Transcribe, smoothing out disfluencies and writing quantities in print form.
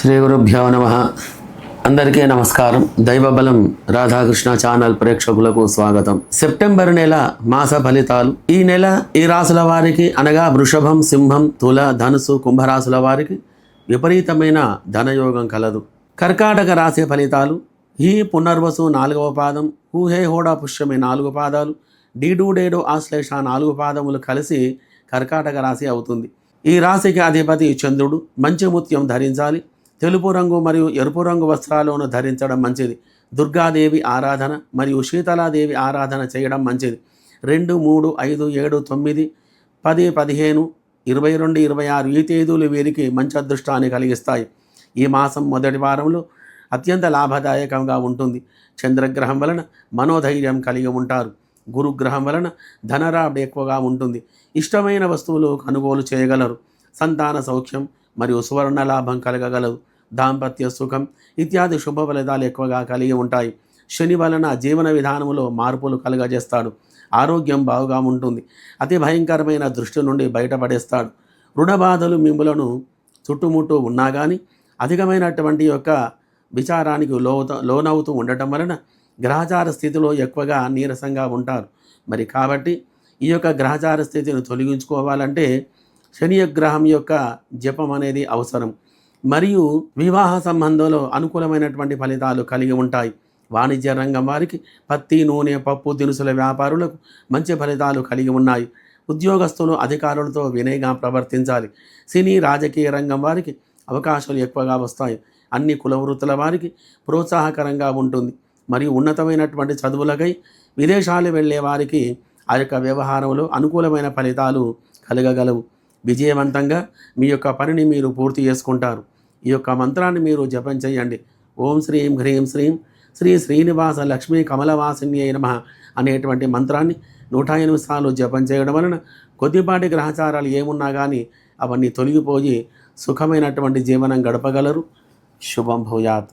శ్రీ గురుభ్యో నమః. అందరికీ నమస్కారం. దైవబలం రాధాకృష్ణ ఛానల్ ప్రేక్షకులకు స్వాగతం. సెప్టెంబర్ నెల మాస ఫలితాలు. ఈ నెల ఈ రాసుల వారికి అనగా వృషభం, సింహం, తుల, ధనుసు, కుంభరాశుల వారికి విపరీతమైన ధనయోగం కలదు. కర్కాటక రాశి ఫలితాలు. ఈ పునర్వసు 4వ పాదం, ఊహే హోడా పుష్యమి 4 పాదాలు, డీడు డేడు ఆశ్లేష 4 పాదములు కలిసి కర్కాటక రాశి అవుతుంది. ఈ రాశికి అధిపతి చంద్రుడు. మంచి ముత్యం ధరించాలి. తెలుపు రంగు మరియు ఎరుపు రంగు వస్త్రాలను ధరించడం మంచిది. దుర్గాదేవి ఆరాధన మరియు శీతలాదేవి ఆరాధన చేయడం మంచిది. 2, 3, 5, 7, 9, 10, 15, 22, 26 ఈ తేదీలు వీరికి మంచి అదృష్టాన్ని కలిగిస్తాయి. ఈ మాసం మొదటి వారంలో అత్యంత లాభదాయకంగా ఉంటుంది. చంద్రగ్రహం వలన మనోధైర్యం కలిగి ఉంటారు. గురుగ్రహం వలన ధనరాబడి ఎక్కువగా ఉంటుంది. ఇష్టమైన వస్తువులు కొనుగోలు చేయగలరు. సంతాన సౌఖ్యం మరియు సువర్ణ లాభం కలగగలదు. దాంపత్య సుఖం ఇత్యాది శుభ ఫలితాలు ఎక్కువగా కలిగి ఉంటాయి. శని వలన జీవన విధానంలో మార్పులు కలుగజేస్తాడు. ఆరోగ్యం బాగుగా ఉంటుంది. అతి భయంకరమైన దృష్టి నుండి బయటపడేస్తాడు. రుణ బాధలు మిమ్ములను చుట్టుముట్టు ఉన్నా కానీ అధికమైనటువంటి యొక్క విచారానికి లోనవుతూ ఉండటం వలన గ్రహచార స్థితిలో ఎక్కువగా నీరసంగా ఉంటారు. మరి కాబట్టి ఈ యొక్క గ్రహచార స్థితిని తొలగించుకోవాలంటే శని గ్రహం యొక్క జపం అనేది అవసరం. మరియు వివాహ సంబంధంలో అనుకూలమైనటువంటి ఫలితాలు కలిగి ఉంటాయి. వాణిజ్య రంగం వారికి పత్తి, నూనె, పప్పు దినుసుల వ్యాపారులకు మంచి ఫలితాలు కలిగి ఉన్నాయి. ఉద్యోగస్తులు అధికారులతో వినయంగా ప్రవర్తించాలి. సినీ రాజకీయ రంగం వారికి అవకాశాలు ఎక్కువగా వస్తాయి. అన్ని కుల వృత్తుల వారికి ప్రోత్సాహకరంగా ఉంటుంది. మరియు ఉన్నతమైనటువంటి చదువులకై విదేశాలు వెళ్ళే వారికి ఆ యొక్క వ్యవహారంలో అనుకూలమైన ఫలితాలు కలగగలవు. విజయవంతంగా మీ యొక్క పనిని మీరు పూర్తి చేసుకుంటారు. ఈ యొక్క మంత్రాన్ని మీరు జపం చేయండి. ఓం శ్రీం హ్రీం శ్రీం శ్రీ శ్రీనివాస లక్ష్మీ కమలవాసిన్యై నమః అనేటువంటి మంత్రాన్ని 108 సార్లు జపం చేయడం వలన కొద్దిపాటి గ్రహచారాలు ఏమున్నా కానీ అవన్నీ తొలగిపోయి సుఖమైనటువంటి జీవనం గడపగలరు. శుభం భూయాత్.